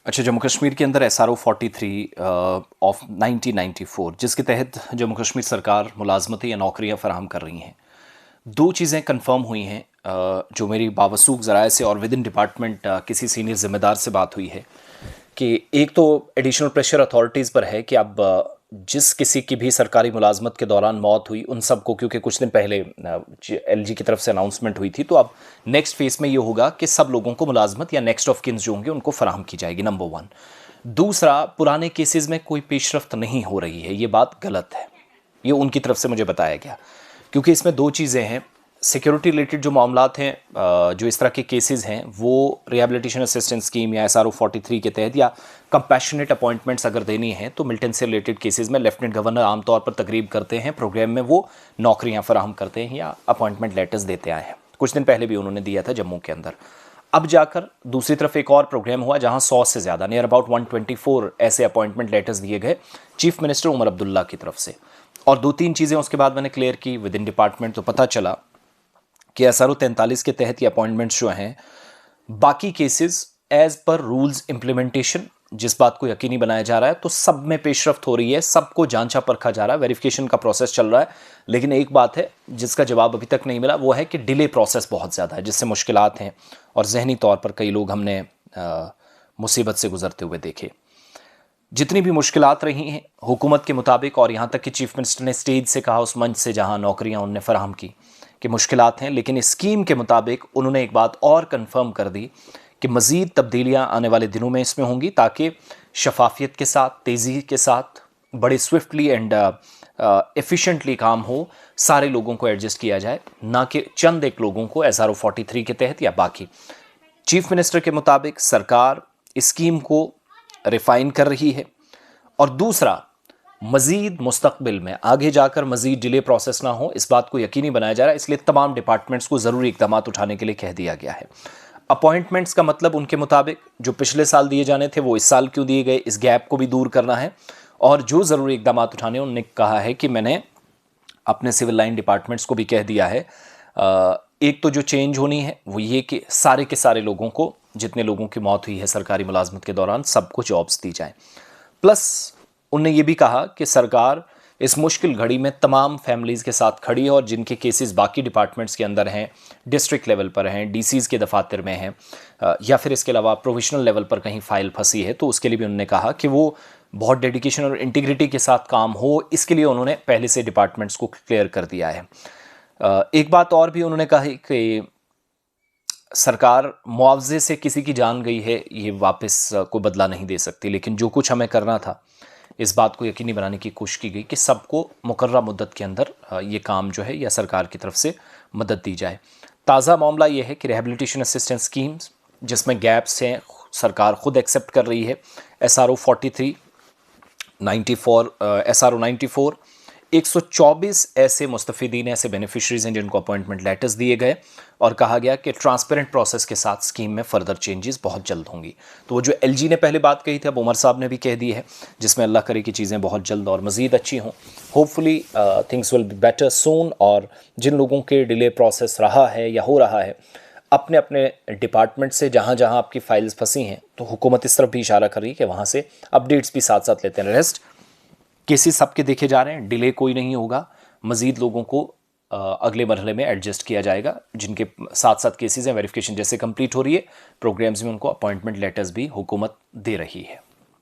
अच्छा, जम्मू कश्मीर के अंदर SRO 43 ऑफ 1994 जिसके तहत जम्मू कश्मीर सरकार मुलाजमतें या नौकरियां फराहम कर रही हैं। दो चीज़ें कंफर्म हुई हैं जो मेरी बावसूख ज़राए से और विद इन डिपार्टमेंट किसी सीनियर ज़िम्मेदार से बात हुई है कि एक तो एडिशनल प्रेशर अथॉरिटीज़ पर है कि अब जिस किसी की भी सरकारी मुलाजमत के दौरान मौत हुई उन सबको, क्योंकि कुछ दिन पहले LG की तरफ से अनाउंसमेंट हुई थी, तो अब नेक्स्ट फेज़ में ये होगा कि सब लोगों को मुलाजमत या नेक्स्ट ऑफ किन्स जो होंगे उनको फराहम की जाएगी, नंबर वन। दूसरा, पुराने केसेस में कोई पेशरफ्त नहीं हो रही है, ये बात गलत है, ये उनकी तरफ से मुझे बताया गया। क्योंकि इसमें दो चीज़ें हैं, सिक्योरिटी रिलेटेड जो मामलात हैं, जो इस तरह के केसेस हैं, वो रिहेबिलिटेशन असिस्टेंस स्कीम या SRO 43 के तहत या कंपैशनेट अपॉइंटमेंट्स अगर देनी है तो मिलिटेंट से रिलेटेड केसेस में लेफ्टिनेंट गवर्नर आमतौर पर तकरीब करते हैं, प्रोग्राम में वो नौकरियां फराहम करते हैं या अपॉइंटमेंट लेटर्स देते आए हैं। कुछ दिन पहले भी उन्होंने दिया था जम्मू के अंदर। अब जाकर दूसरी तरफ एक और प्रोग्राम हुआ जहां 100 से ज़्यादा, नियर अबाउट 124 ऐसे अपॉइंटमेंट लेटर्स दिए गए चीफ मिनिस्टर उमर अब्दुल्ला की तरफ से। और दो तीन चीज़ें उसके बाद मैंने क्लियर की विद इन डिपार्टमेंट, तो पता चला कि SRO 43 के तहत ये अपॉइंटमेंट्स जो हैं, बाकी cases as per rules implementation जिस बात को यकीनी बनाया जा रहा है, तो सब में पेशरफ्त हो रही है, सबको जांचा परखा जा रहा है, वेरिफिकेशन का प्रोसेस चल रहा है। लेकिन एक बात है जिसका जवाब अभी तक नहीं मिला, वो है कि डिले प्रोसेस बहुत ज़्यादा है, जिससे मुश्किलात हैं और जहनी तौर पर कई लोग हमने मुसीबत से गुजरते हुए देखे। जितनी भी मुश्किलात रही हैं हुकूमत के मुताबिक, और यहाँ तक कि चीफ मिनिस्टर ने स्टेज से कहा उस मंच से जहाँ नौकरियाँ उनने फराहम की कि मुश्किलात हैं, लेकिन इस स्कीम के मुताबिक उन्होंने एक बात और कंफर्म कर दी कि मज़ीद तब्दीलियाँ आने वाले दिनों में इसमें होंगी, ताकि शफाफियत के साथ, तेज़ी के साथ, बड़े स्विफ्टली एंड एफिशिएंटली काम हो, सारे लोगों को एडजस्ट किया जाए, ना कि चंद एक लोगों को SRO 43 के तहत या बाकी। चीफ मिनिस्टर के मुताबिक सरकार इस स्कीम को रिफाइन कर रही है, और दूसरा, मजीद मुस्तकबिल में आगे जाकर मजीद डिले प्रोसेस ना हो, इस बात को यकीनी बनाया जा रहा है। इसलिए तमाम डिपार्टमेंट्स को ज़रूरी इकदाम उठाने के लिए कह दिया गया है। अपॉइंटमेंट्स का मतलब उनके मुताबिक जो पिछले साल दिए जाने थे वो इस साल क्यों दिए गए, इस गैप को भी दूर करना है, और जो ज़रूरी इकदाम उठाने उन्होंने कहा है कि मैंने अपने सिविल लाइन डिपार्टमेंट्स को भी कह दिया है। एक तो जो चेंज होनी है वो ये कि सारे के सारे लोगों को, जितने लोगों की मौत हुई है सरकारी मुलाजमत के दौरान, सबको जॉब्स दी जाएँ। प्लस उनने ये भी कहा कि सरकार इस मुश्किल घड़ी में तमाम फैमिलीज़ के साथ खड़ी है, और जिनके केसेस बाकी डिपार्टमेंट्स के अंदर हैं, डिस्ट्रिक्ट लेवल पर हैं, DCs के दफातर में हैं, या फिर इसके अलावा प्रोविजनल लेवल पर कहीं फाइल फंसी है, तो उसके लिए भी उन्होंने कहा कि वो बहुत डेडिकेशन और इंटीग्रिटी के साथ काम हो, इसके लिए उन्होंने पहले से डिपार्टमेंट्स को क्लियर कर दिया है। एक बात और भी उन्होंने कहा कि सरकार मुआवजे से किसी की जान गई है ये वापस को बदला नहीं दे सकती, लेकिन जो कुछ हमें करना था इस बात को यकीनी बनाने की कोशिश की गई कि सबको मुकर्रर मुद्दत के अंदर ये काम जो है या सरकार की तरफ से मदद दी जाए। ताज़ा मामला ये है कि रिहेबिलिटेशन असिस्टेंस स्कीम्स जिसमें गैप्स हैं सरकार खुद एक्सेप्ट कर रही है। SRO 43, 94, SRO 94, 124 ऐसे मुस्तफ़ीदीन, ऐसे बेनिफिशरीज हैं जिनको अपॉइंटमेंट लेटर्स दिए गए, और कहा गया कि ट्रांसपेरेंट प्रोसेस के साथ स्कीम में फर्दर चेंजेस बहुत जल्द होंगी। तो वो जो LG ने पहले बात कही थी अब उमर साहब ने भी कह दी है, जिसमें अल्लाह करे कि चीज़ें बहुत जल्द और मज़ीद अच्छी हों। Hopefully things will be better soon, और जिन लोगों के डिले प्रोसेस रहा है या हो रहा है, अपने अपने डिपार्टमेंट से जहाँ जहाँ आपकी फाइल्स फंसी हैं, तो हुकूमत इस तरफ भी इशारा कर रही है कि वहाँ से अपडेट्स भी साथ साथ लेते हैं। रेस्ट केसेस सबके देखे जा रहे हैं, डिले कोई नहीं होगा, मज़ीद लोगों को अगले मरहले में एडजस्ट किया जाएगा। जिनके साथ साथ केसेस हैं, वेरिफिकेशन जैसे कंप्लीट हो रही है, प्रोग्राम्स में उनको अपॉइंटमेंट लेटर्स भी हुकूमत दे रही है।